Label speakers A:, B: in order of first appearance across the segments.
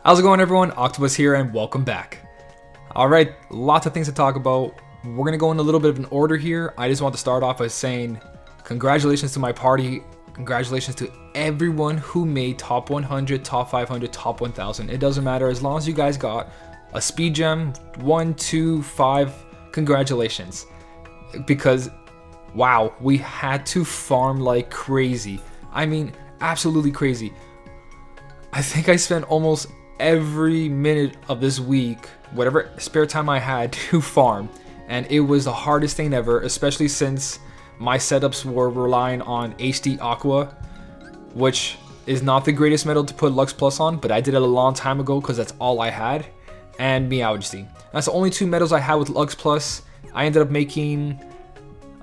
A: How's it going, everyone? Octopus here and welcome back. Alright, lots of things to talk about. We're gonna go in a little bit of an order here. I just want to start off by saying congratulations to my party. Congratulations to everyone who made top 100, top 500, top 1000. It doesn't matter as long as you guys got a speed gem 1, 2, 5. Congratulations. Because wow, we had to farm like crazy. I mean, absolutely crazy. I think I spent almost every minute of this week, whatever spare time I had, to farm, and it was the hardest thing ever, especially since my setups were relying on HD Aqua, which is not the greatest metal to put Lux Plus on, but I did it a long time ago because that's all I had, and Meowsty. That's the only two metals I had with Lux Plus. I ended up making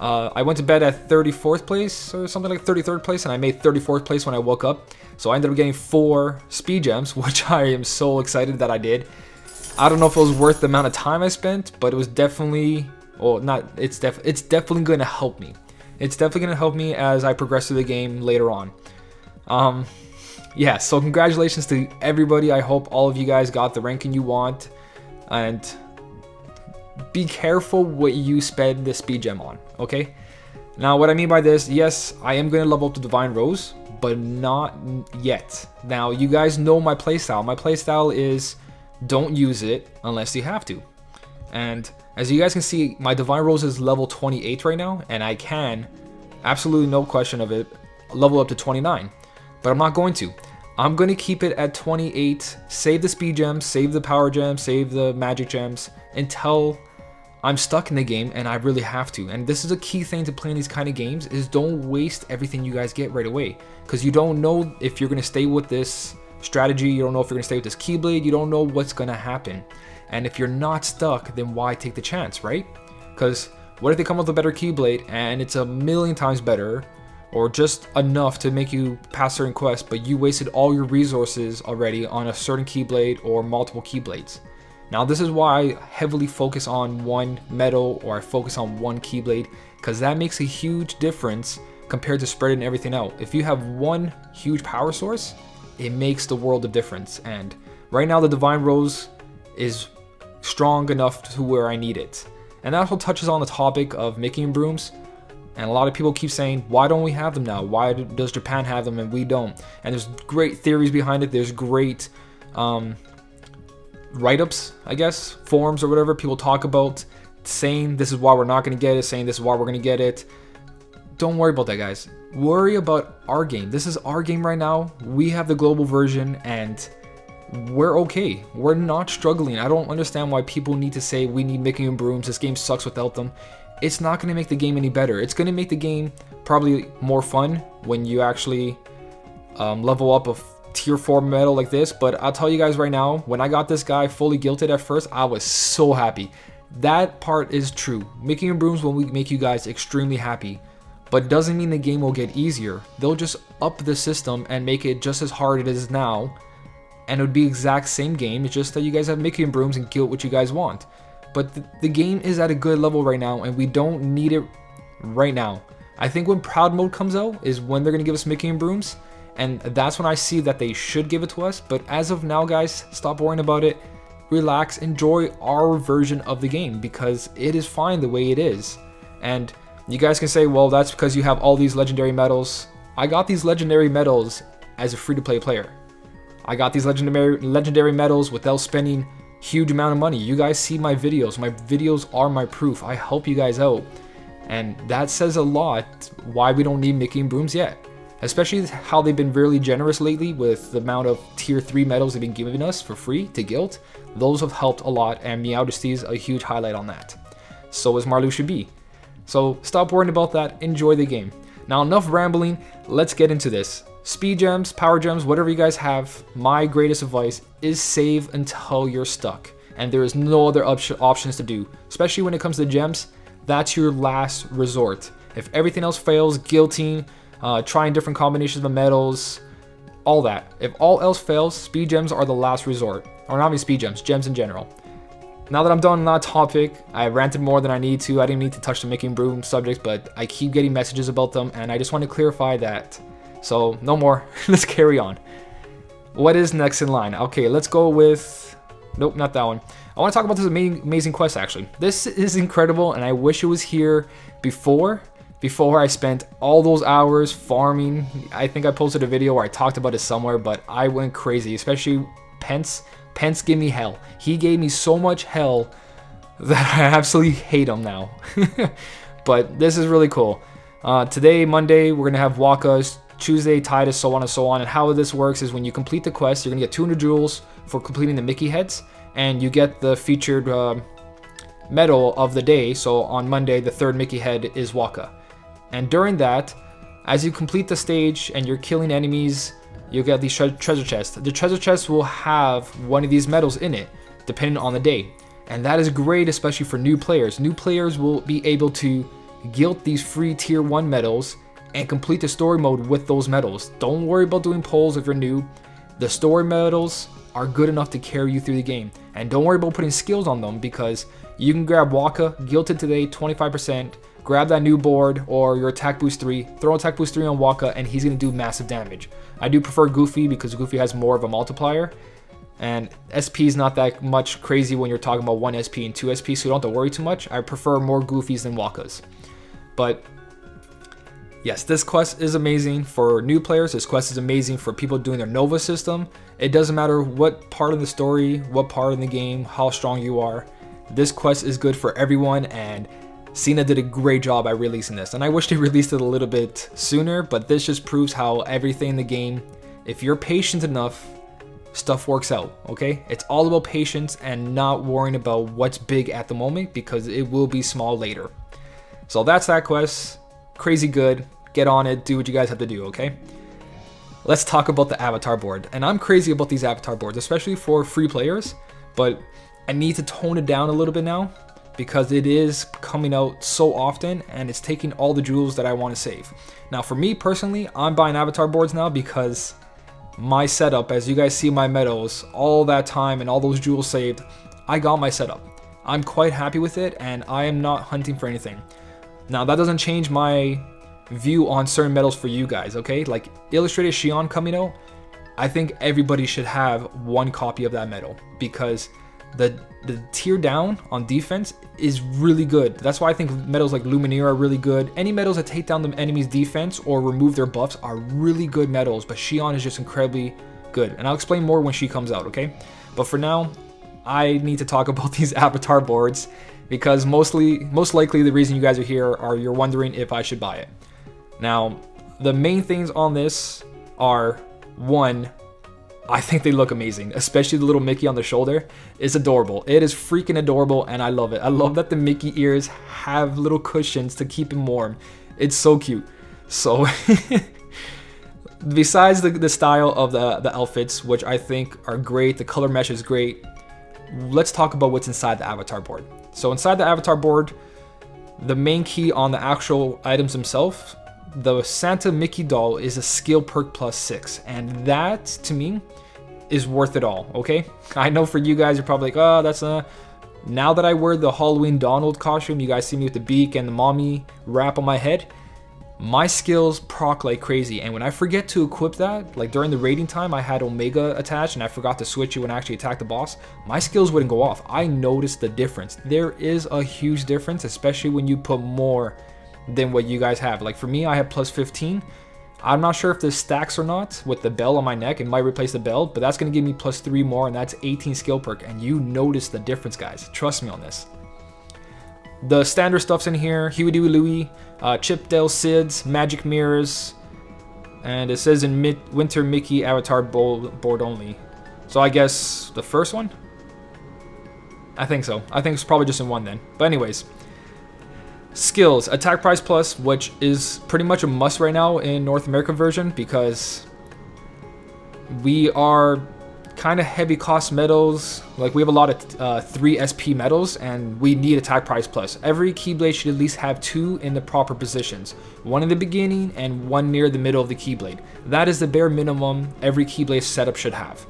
A: I went to bed at 34th place or something like 33rd place, and I made 34th place when I woke up. So I ended up getting 4 speed gems, which I am so excited that I did. I don't know if it was worth the amount of time I spent, but it was definitely, well, not, it's definitely going to help me. It's definitely going to help me as I progress through the game later on. Yeah, so congratulations to everybody. I hope all of you guys got the ranking you want, and be careful what you spend the speed gem on, okay? Now, what I mean by this, yes, I am going to level up the Divine Rose, but not yet. Now, you guys know my playstyle. My playstyle is don't use it unless you have to. And as you guys can see, my Divine Rose is level 28 right now, and I can, absolutely no question of it, level up to 29. But I'm not going to. I'm going to keep it at 28, save the speed gems, save the power gems, save the magic gems, until I'm stuck in the game and I really have to. And this is a key thing to playing these kind of games, is don't waste everything you guys get right away. Because you don't know if you're going to stay with this strategy, you don't know if you're going to stay with this Keyblade, you don't know what's going to happen. And if you're not stuck, then why take the chance, right? Because what if they come up with a better Keyblade and it's a million times better, or just enough to make you pass certain quests, but you wasted all your resources already on a certain Keyblade or multiple Keyblades. Now, this is why I heavily focus on one metal, or I focus on one Keyblade, because that makes a huge difference compared to spreading everything out. If you have one huge power source, it makes the world of difference. And right now the Divine Rose is strong enough to where I need it. And that also touches on the topic of Mickey and Brooms. And a lot of people keep saying, why don't we have them now? Why does Japan have them and we don't? And there's great theories behind it. There's great write-ups, I guess, forums or whatever. People talk about saying this is why we're not going to get it, saying this is why we're going to get it. Don't worry about that, guys. Worry about our game. This is our game right now. We have the global version and we're okay. We're not struggling. I don't understand why people need to say we need Mickey and Brooms. This game sucks without them. It's not going to make the game any better. It's going to make the game probably more fun when you actually level up a tier 4 metal like this. But I'll tell you guys right now, when I got this guy fully guilted at first, I was so happy. That part is true. Mickey and Brooms will make you guys extremely happy, but doesn't mean the game will get easier. They'll just up the system and make it just as hard as it is now, and it would be exact same game. It's just that you guys have Mickey and Brooms and get what you guys want. But the game is at a good level right now, and we don't need it right now. I think when Proud Mode comes out is when they're going to give us Mickey and Brooms, and that's when I see that they should give it to us. But as of now, guys, stop worrying about it. Relax, enjoy our version of the game, because it is fine the way it is. And you guys can say, well, that's because you have all these legendary medals. I got these legendary medals as a free-to-play player. I got these legendary medals without spending huge amount of money. You guys see my videos. My videos are my proof. I help you guys out, and that says a lot why we don't need Mickey and Brooms yet. Especially how they've been really generous lately with the amount of tier 3 medals they've been giving us for free to guild. Those have helped a lot, and Meowsty is a huge highlight on that. So is Marluxia B. So stop worrying about that. Enjoy the game. Now, enough rambling. Let's get into this. Speed gems, power gems, whatever you guys have, my greatest advice is save until you're stuck. And there is no other options to do. Especially when it comes to gems, that's your last resort. If everything else fails, guilting, trying different combinations of metals, all that. If all else fails, speed gems are the last resort. Or not even speed gems, gems in general. Now that I'm done on that topic, I ranted more than I need to. I didn't need to touch the Mickey and Broom subject, but I keep getting messages about them, and I just want to clarify that. So, no more. Let's carry on. What is next in line? Okay, let's go with... Nope, not that one. I want to talk about this amazing quest, actually. This is incredible, and I wish it was here before I spent all those hours farming. I think I posted a video where I talked about it somewhere, but I went crazy, especially Pence. Pence gave me hell. He gave me so much hell that I absolutely hate him now. But this is really cool. Today, Monday, we're going to have Wakas. Tuesday, Titus, so on and so on. And how this works is when you complete the quest, you're going to get 200 jewels for completing the Mickey heads. And you get the featured medal of the day. So on Monday, the third Mickey head is Waka. And during that, as you complete the stage and you're killing enemies, you'll get these treasure chests. The treasure chests will have one of these medals in it, depending on the day. And that is great, especially for new players. New players will be able to guilt these free tier 1 medals and complete the story mode with those medals. Don't worry about doing polls if you're new. The story medals are good enough to carry you through the game. And don't worry about putting skills on them, because you can grab Waka, guilted today, 25%, grab that new board or your attack boost 3, throw attack boost 3 on Waka, and he's going to do massive damage. I do prefer Goofy because Goofy has more of a multiplier. And SP is not that much crazy when you're talking about 1 SP and 2 SP, so you don't have to worry too much. I prefer more Goofies than Wakas. But yes, this quest is amazing for new players. This quest is amazing for people doing their Nova system. It doesn't matter what part of the story, what part of the game, how strong you are. This quest is good for everyone, and Cena did a great job at releasing this. And I wish they released it a little bit sooner, but this just proves how everything in the game, if you're patient enough, stuff works out, okay? It's all about patience and not worrying about what's big at the moment, because it will be small later. So that's that quest. Crazy good. Get on it. Do what you guys have to do, okay? Let's talk about the avatar board. And I'm crazy about these avatar boards, especially for free players, but I need to tone it down a little bit now because it is coming out so often and it's taking all the jewels that I want to save. Now for me personally, I'm buying avatar boards now because my setup, as you guys see my medals, all that time and all those jewels saved, I got my setup. I'm quite happy with it and I am not hunting for anything. Now that doesn't change my view on certain medals for you guys, okay? Like Illustrated Shion coming out, I think everybody should have one copy of that medal because the tier down on defense is really good. That's why I think medals like Lumineer are really good. Any medals that take down the enemy's defense or remove their buffs are really good medals, but Shion is just incredibly good. And I'll explain more when she comes out, okay? But for now, I need to talk about these avatar boards because most likely the reason you guys are here are you're wondering if I should buy it. Now, the main things on this are, one, I think they look amazing, especially the little Mickey on the shoulder. It's adorable. It is freaking adorable and I love it. I love that the Mickey ears have little cushions to keep him warm. It's so cute. So, besides the style of the outfits, which I think are great, the color mesh is great, let's talk about what's inside the avatar board. So inside the avatar board, the main key on the actual items themselves, the Santa Mickey doll is a skill perk plus 6, and that to me is worth it all, okay? I know for you guys, you're probably like, oh, that's a... Now that I wear the Halloween Donald costume, you guys see me with the beak and the mommy wrap on my head, my skills proc like crazy, and when I forget to equip that, like during the raiding time I had Omega attached and I forgot to switch it when I actually attacked the boss, my skills wouldn't go off. I noticed the difference. There is a huge difference, especially when you put more than what you guys have. Like for me, I have plus 15. I'm not sure if this stacks or not with the bell on my neck. It might replace the bell, but that's going to give me plus 3 more, and that's 18 skill perk, and you notice the difference, guys. Trust me on this. The standard stuff's in here, Huey, Dewey, Louie, Chip, Dale, Sids, Magic Mirrors, and it says in Winter Mickey Avatar board only. So I guess the first one? I think so. I think it's probably just in one then. But anyways, skills, attack price plus, which is pretty much a must right now in North America version because we are kind of heavy cost medals. Like we have a lot of 3 SP medals and we need attack price plus. Every Keyblade should at least have 2 in the proper positions. 1 in the beginning and 1 near the middle of the Keyblade. That is the bare minimum every Keyblade setup should have.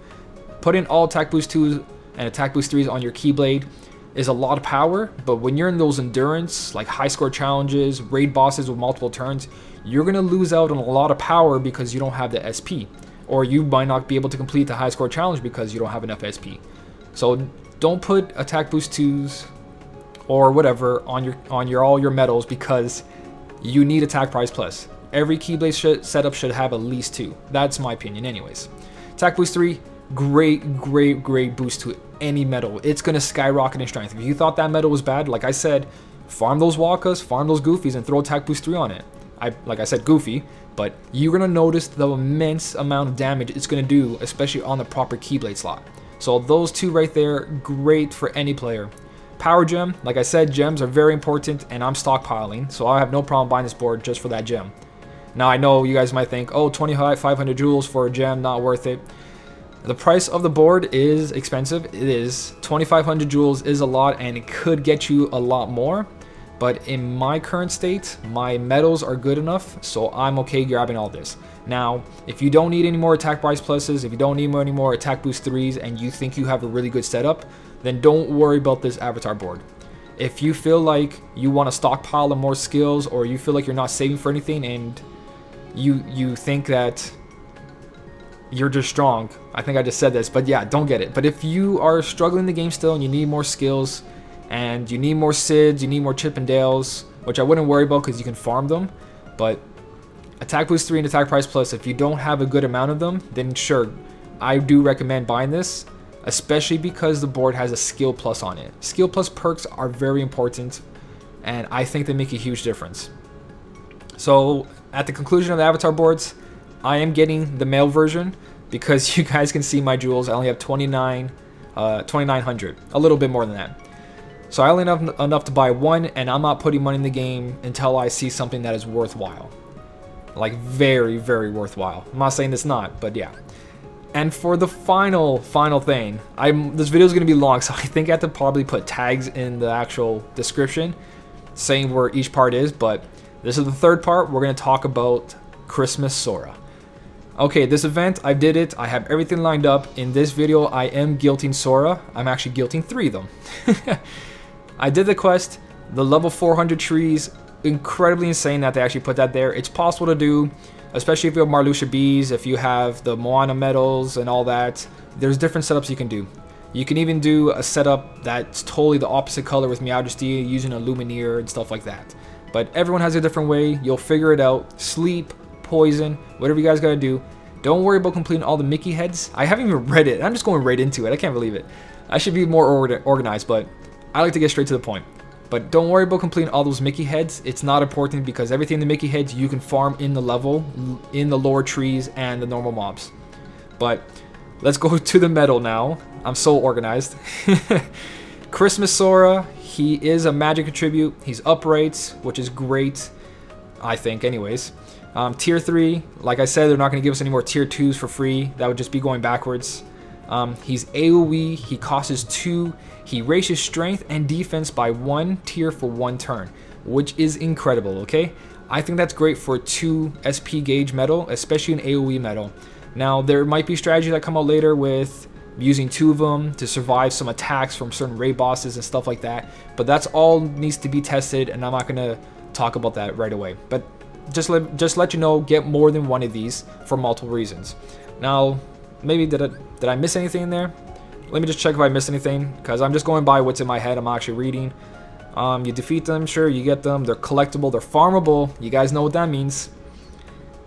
A: Putting all attack boost 2s and attack boost 3s on your Keyblade is a lot of power, but when you're in those endurance, like high score challenges, raid bosses with multiple turns, you're going to lose out on a lot of power because you don't have the SP. or you might not be able to complete the high score challenge because you don't have enough SP. So don't put attack boost 2s or whatever on all your medals, because you need attack prize plus. Every Keyblade setup should have at least 2. That's my opinion anyways. Attack boost 3, great boost to any medal. It's gonna skyrocket in strength. If you thought that medal was bad, like I said, farm those Wakas, farm those Goofies, and throw attack boost 3 on it. Like I said, Goofy, but you're gonna notice the immense amount of damage it's gonna do, especially on the proper Keyblade slot. So those 2 right there, great for any player. Power Gem, like I said, gems are very important, and I'm stockpiling, so I have no problem buying this board just for that gem. Now I know you guys might think, oh, 2,500 jewels for a gem, not worth it. The price of the board is expensive. It is. 2,500 jewels is a lot, and it could get you a lot more. But in my current state, my medals are good enough, so I'm okay grabbing all this. Now, if you don't need any more attack prize pluses, if you don't need any more attack boost 3s, and you think you have a really good setup, then don't worry about this avatar board. If you feel like you want to stockpile of more skills, or you feel like you're not saving for anything, and you think that you're just strong, I think I just said this, but yeah, don't get it. But if you are struggling in the game still and you need more skills, and you need more Sids, you need more Chippendales, which I wouldn't worry about because you can farm them, but attack boost 3 and attack prize plus, if you don't have a good amount of them, then sure, I do recommend buying this, especially because the board has a skill plus on it. Skill plus perks are very important, and I think they make a huge difference. So at the conclusion of the avatar boards, I am getting the male version because you guys can see my jewels. I only have 2,900, a little bit more than that. So I only have enough to buy 1, and I'm not putting money in the game until I see something that is worthwhile. Like very worthwhile. I'm not saying it's not, but yeah. And for the final thing, this video is going to be long, so I think I have to probably put tags in the actual description saying where each part is, but this is the third part. We're going to talk about Christmas Sora. Okay, this event, I did it. I have everything lined up. In this video, I am guilting Sora. I'm actually guilting 3 of them. I did the quest. The level 400 trees, incredibly insane that they actually put that there. It's possible to do, especially if you have Marluxia bees, if you have the Moana medals and all that. There's different setups you can do. You can even do a setup that's totally the opposite color with Majesty, using a Lumineer and stuff like that. But everyone has a different way. You'll figure it out. Sleep, poison, whatever you guys gotta do. Don't worry about completing all the Mickey heads. I haven't even read it. I'm just going right into it. I can't believe it. I should be more organized, but I like to get straight to the point. But don't worry about completing all those Mickey heads. It's not important because everything in the Mickey heads you can farm in the level, in the lower trees and the normal mobs. But let's go to the medal now. I'm so organized. Christmas Sora, he is a magic attribute. He's upright, which is great, I think anyways. Tier 3, like I said, they're not going to give us any more tier 2s for free. That would just be going backwards. He's AoE, he costs 2, he raises strength and defense by 1 tier for 1 turn, which is incredible, okay? I think that's great for 2 SP gauge medal, especially an AoE medal. Now, there might be strategies that come out later with using 2 of them to survive some attacks from certain raid bosses and stuff like that, but that's all needs to be tested, and I'm not going to talk about that right away. But just let you know, get more than 1 of these for multiple reasons. Now, maybe did I miss anything in there? Let me just check if I missed anything, because I'm just going by what's in my head. I'm actually reading. You defeat them, sure, you get them. They're collectible, they're farmable. You guys know what that means.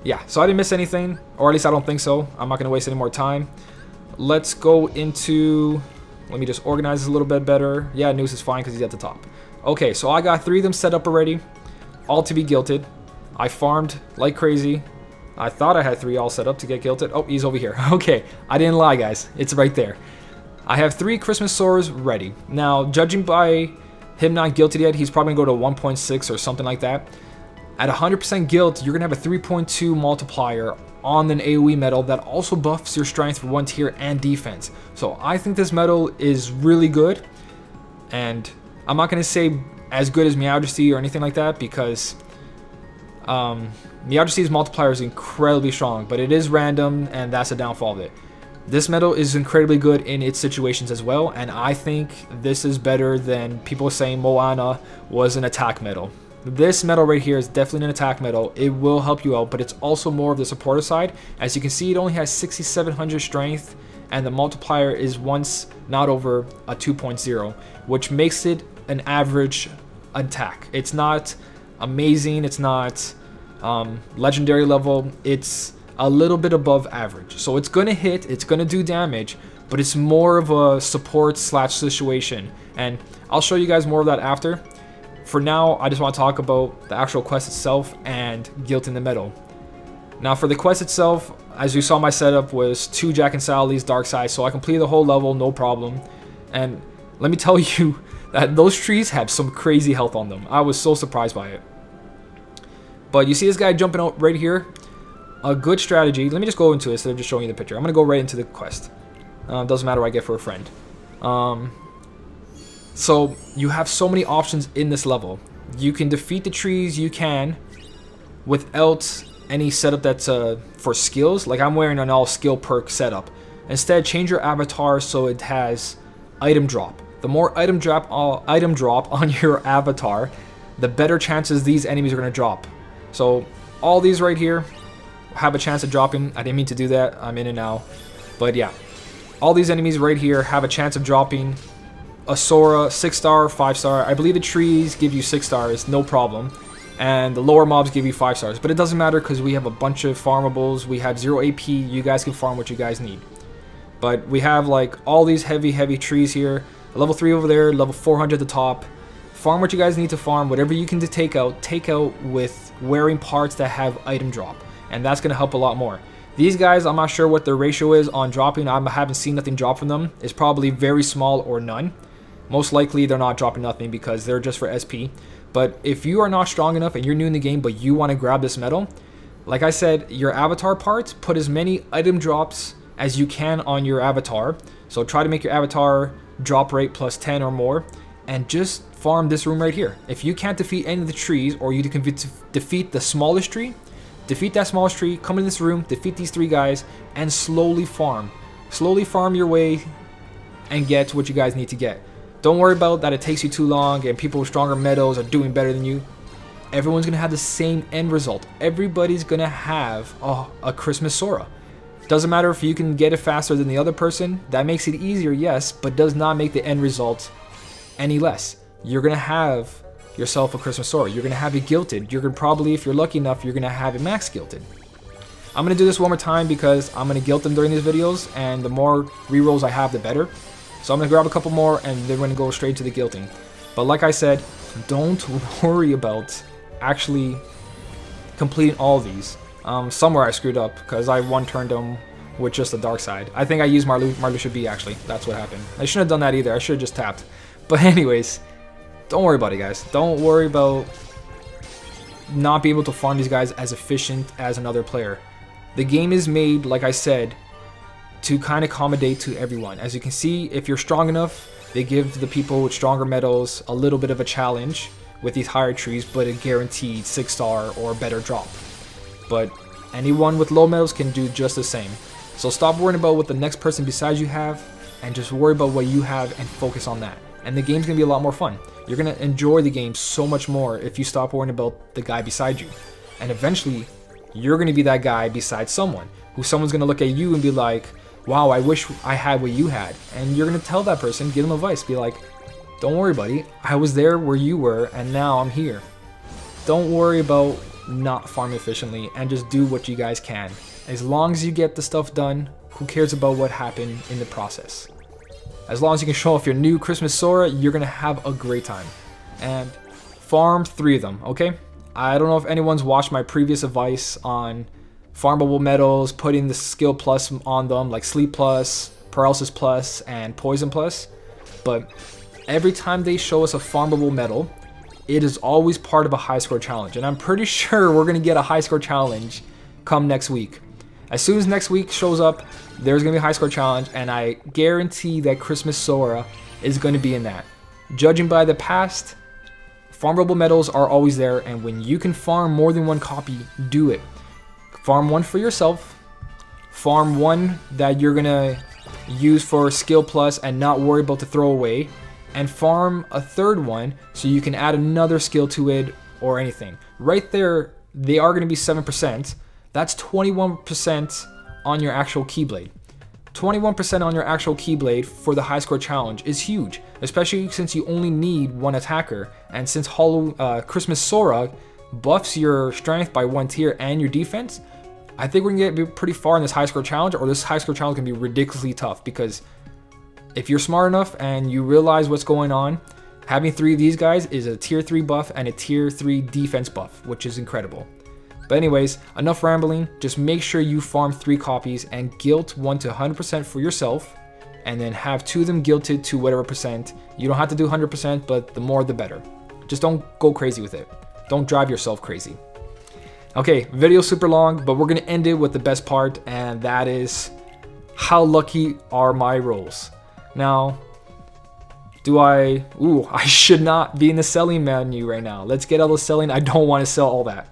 A: Yeah, so I didn't miss anything, or at least I don't think so. I'm not going to waste any more time. Let's go into... Let me just organize this a little bit better. Yeah, Noose is fine because he's at the top. Okay, so I got 3 of them set up already, all to be guilted. I farmed like crazy. I thought I had 3 all set up to get guilted. Oh, he's over here. Okay, I didn't lie, guys. It's right there. I have 3 Christmas Soras ready. Now, judging by him not guilted yet, he's probably going to go to 1.6 or something like that. At 100% guilt, you're going to have a 3.2 multiplier on an AoE medal that also buffs your strength for 1 tier and defense. So I think this medal is really good. And I'm not going to say as good as Majesty or anything like that, because Majesty's multiplier is incredibly strong, but it is random, and that's the downfall of it. This medal is incredibly good in its situations as well, and I think this is better than people saying Moana was an attack medal. This medal right here is definitely an attack medal. It will help you out, but it's also more of the supporter side. As you can see, it only has 6,700 strength, and the multiplier is once not over a 2.0, which makes it an average attack. It's not amazing, it's not legendary level, it's a little bit above average. So it's gonna hit, it's gonna do damage, but it's more of a support slash situation. And I'll show you guys more of that after. For now, I just want to talk about the actual quest itself and Guilt in the Meadow. Now for the quest itself, as you saw, my setup was 2 Jack and Sally's Dark Side, so I completed the whole level, no problem. And let me tell you that those trees have some crazy health on them. I was so surprised by it. But you see this guy jumping out right here? A good strategy. Let me just go into it instead of just showing you the picture. I'm going to go right into the quest. Doesn't matter what I get for a friend. So you have so many options in this level. You can defeat the trees, you can, without any setup that's for skills. Like I'm wearing an all skill perk setup. Instead, change your avatar so it has item drop. The more item drop on your avatar, the better chances these enemies are going to drop. So all these right here have a chance of dropping. I didn't mean to do that. I'm in it now. But yeah, all these enemies right here have a chance of dropping a Sora, 6-star, 5-star. I believe the trees give you 6 stars, no problem. And the lower mobs give you 5 stars. But it doesn't matter because we have a bunch of farmables. We have 0 AP. You guys can farm what you guys need. But we have like all these heavy trees here. Level 3 over there, level 400 at the top. Farm what you guys need to farm. Whatever you can take out with wearing parts that have item drop. And that's going to help a lot more. These guys, I'm not sure what their ratio is on dropping. I haven't seen nothing drop from them. It's probably very small or none. Most likely they're not dropping nothing because they're just for SP. But if you are not strong enough and you're new in the game but you want to grab this medal, like I said, your avatar parts, put as many item drops as you can on your avatar. So try to make your avatar drop rate plus 10 or more, and just farm this room right here. If you can't defeat any of the trees, or you can defeat the smallest tree, defeat that smallest tree, come in this room, defeat these 3 guys, and slowly farm. Slowly farm your way and get what you guys need to get. Don't worry about that it takes you too long and people with stronger medals are doing better than you. Everyone's going to have the same end result. Everybody's going to have a Christmas Sora. Doesn't matter if you can get it faster than the other person. That makes it easier, yes, but does not make the end result any less. You're going to have yourself a Christmas Sora. You're going to have it guilted. You're going to probably, if you're lucky enough, you're going to have it max guilted. I'm going to do this one more time because I'm going to guilt them during these videos, and the more rerolls I have, the better. So I'm going to grab a couple more and then we're going to go straight to the guilting. But like I said, don't worry about actually completing all these. Somewhere I screwed up because I one-turned them with just the dark side. I think I used Marluxia B actually. That's what happened. I shouldn't have done that either. I should have just tapped. But anyways, don't worry about it, guys. Don't worry about not being able to farm these guys as efficient as another player. The game is made, like I said, to kind of accommodate to everyone. As you can see, if you're strong enough, they give the people with stronger medals a little bit of a challenge with these higher trees, but a guaranteed 6-star or better drop. But anyone with low medals can do just the same. So stop worrying about what the next person besides you have and just worry about what you have and focus on that. And the game's gonna be a lot more fun. You're gonna enjoy the game so much more if you stop worrying about the guy beside you. And eventually, you're gonna be that guy beside someone, who someone's gonna look at you and be like, wow, I wish I had what you had. And you're going to tell that person, give them advice, be like, don't worry, buddy. I was there where you were, and now I'm here. Don't worry about not farming efficiently, and just do what you guys can. As long as you get the stuff done, who cares about what happened in the process? As long as you can show off your new Christmas Sora, you're going to have a great time. And farm 3 of them, okay? I don't know if anyone's watched my previous advice on farmable medals, putting the skill plus on them, like sleep plus, paralysis plus, and poison plus. But every time they show us a farmable medal, it is always part of a high score challenge. And I'm pretty sure we're going to get a high score challenge come next week. As soon as next week shows up, there's going to be a high score challenge, and I guarantee that Christmas Sora is going to be in that. Judging by the past, farmable medals are always there, and when you can farm more than 1 copy, do it. Farm 1 for yourself, farm 1 that you're gonna use for skill plus and not worry about to throw away, and farm a 3rd one so you can add another skill to it or anything. Right there, they are going to be 7%. That's 21% on your actual Keyblade. 21% on your actual Keyblade for the high score challenge is huge, especially since you only need one attacker, and since Christmas Sora buffs your strength by 1 tier and your defense, I think we're gonna get pretty far in this high score challenge, or this high score challenge can be ridiculously tough, because if you're smart enough and you realize what's going on, having 3 of these guys is a tier 3 buff and a tier 3 defense buff, which is incredible. But anyways, enough rambling. Just make sure you farm 3 copies and guilt 1 to 100% for yourself, and then have 2 of them guilted to whatever percent. You don't have to do 100%, but the more the better. Just don't go crazy with it. Don't drive yourself crazy. Okay, video super long, but we're gonna end it with the best part, and that is how lucky are my rolls. Now, I should not be in the selling menu right now. Let's get all the selling. I don't want to sell all that.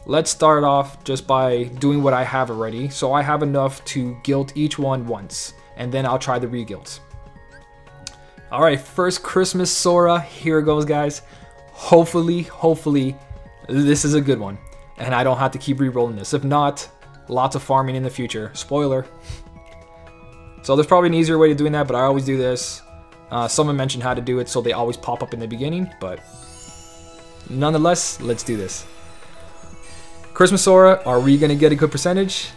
A: Let's start off just by doing what I have already. So I have enough to guilt each one once, and then I'll try the re-guilts. All right, first Christmas Sora. Here it goes, guys. Hopefully, this is a good one, and I don't have to keep re-rolling this. If not, lots of farming in the future. Spoiler. So there's probably an easier way to doing that, but I always do this. Someone mentioned how to do it, so they always pop up in the beginning, but nonetheless, let's do this. Christmas Sora, are we gonna get a good percentage?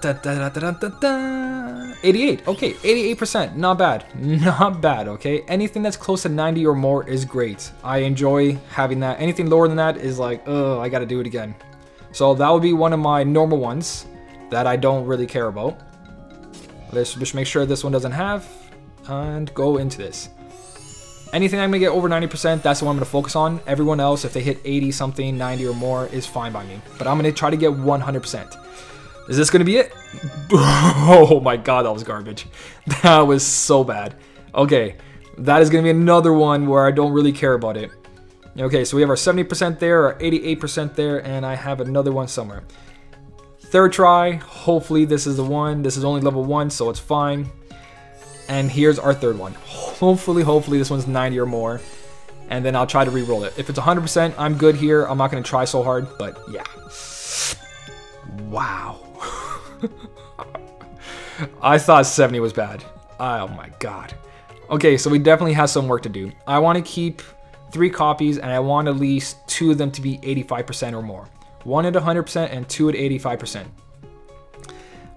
A: 88, okay, 88%, not bad, not bad, okay? Anything that's close to 90 or more is great. I enjoy having that. Anything lower than that is like, I gotta do it again. So that would be one of my normal ones that I don't really care about. Let's just make sure this one doesn't have, and go into this. Anything I'm gonna get over 90%, that's the one I'm gonna focus on. Everyone else, if they hit 80 something, 90 or more, is fine by me. But I'm gonna try to get 100%. Is this gonna be it? Oh my god, that was garbage. That was so bad. Okay, that is gonna be another one where I don't really care about it. Okay, so we have our 70% there, our 88% there, and I have another one somewhere. Third try, hopefully this is the one. This is only level 1, so it's fine. And here's our third one. Hopefully this one's 90 or more. And then I'll try to re-roll it. If it's 100%, I'm good here. I'm not going to try so hard, but yeah. Wow. I thought 70 was bad. Oh my god. Okay, so we definitely have some work to do. I want to keep 3 copies, and I want at least 2 of them to be 85% or more. 1 at 100% and 2 at 85%.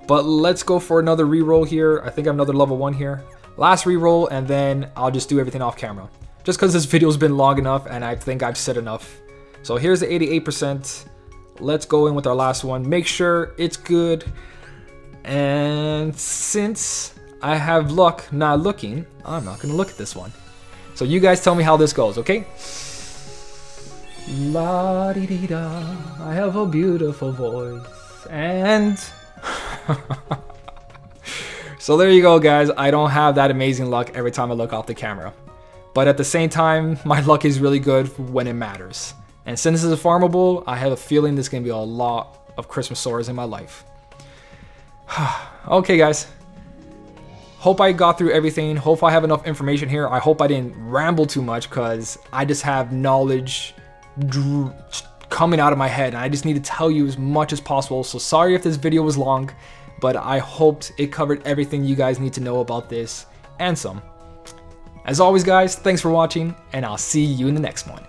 A: But let's go for another reroll here. I think I have another level 1 here. Last reroll, and then I'll just do everything off camera. Just because this video's been long enough and I think I've said enough. So here's the 88%. Let's go in with our last one. Make sure it's good. And since I have luck not looking, I'm not going to look at this one. So you guys tell me how this goes, okay? La-dee-dee-da, I have a beautiful voice. And... So there you go, guys. I don't have that amazing luck every time I look off the camera. But at the same time, my luck is really good when it matters. And since this is a farmable, I have a feeling there's going to be a lot of Christmas Soras in my life. Okay, guys. Hope I got through everything. Hope I have enough information here. I hope I didn't ramble too much, because I just have knowledge coming out of my head, and I just need to tell you as much as possible. So sorry if this video was long, but I hoped it covered everything you guys need to know about this and some. As always, guys, thanks for watching, and I'll see you in the next one.